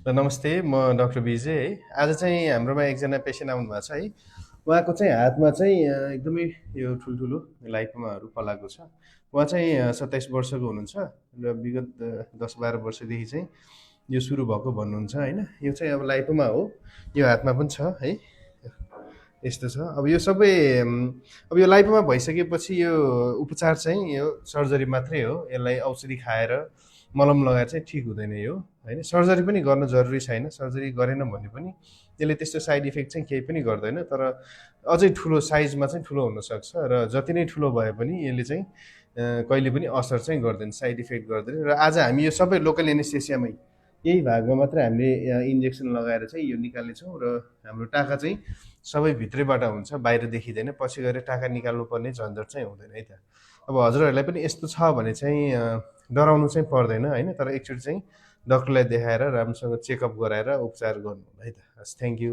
नमस्ते, म डाक्टर विजय है। आज चाहिँ हाम्रोमा एकजना पेसेन्ट आउनु भएको छ है। उहाँको चाहिँ हातमा चाहिँ एकदमै यो ठुल्ठुलो लाइकोमाहरू फलाएको छ। उहाँ चाहिँ 27 वर्षको हुनुहुन्छ र विगत 10-12 वर्षदेखि चाहिँ यो सुरु भएको भन्नुहुन्छ होइन। यो चाहिँ अब लाइकोमा हो, यो हातमा पनि छ है। यस्तो छ। अब यो सबै अब यो लाइपोमा भइसकेपछि यो उपचार चाहिँ यो सर्जरी मात्रै हो। यसलाई औषधि खाएर मलम लगाएर चाहिँ ठिक हुँदैन यो होइन। सर्जरी पनि गर्न जरुरी छैन। सर्जरी गरेन भने पनि यसले त्यस्तो साइड इफेक्ट चाहिँ केही पनि गर्दैन। तर अझै ठुलो साइजमा चाहिँ ठुलो हुनसक्छ र जति नै ठुलो भए पनि यसले चाहिँ कहिले पनि असर चाहिँ गर्दैन, साइड इफेक्ट गर्दैन। र आज हामी यो सबै लोकल एनेस्थेसियामै यही भागमा मात्रै हामीले इन्जेक्सन लगाएर चाहिँ यो निकाल्नेछौँ र हाम्रो टाका चाहिँ सबै भित्रैबाट हुन्छ, बाहिर देखिँदैन। पछि गएर टाका निकाल्नुपर्ने झन्झट चाहिँ हुँदैन है त। अब हजुरहरूलाई पनि यस्तो छ भने चाहिँ डराउनु चाहिँ पर्दैन होइन। तर एकचोटि चाहिँ डक्टरलाई देखाएर राम्रोसँग चेकअप गराएर उपचार गर्नु है त। हस्, थ्याङ्क यू।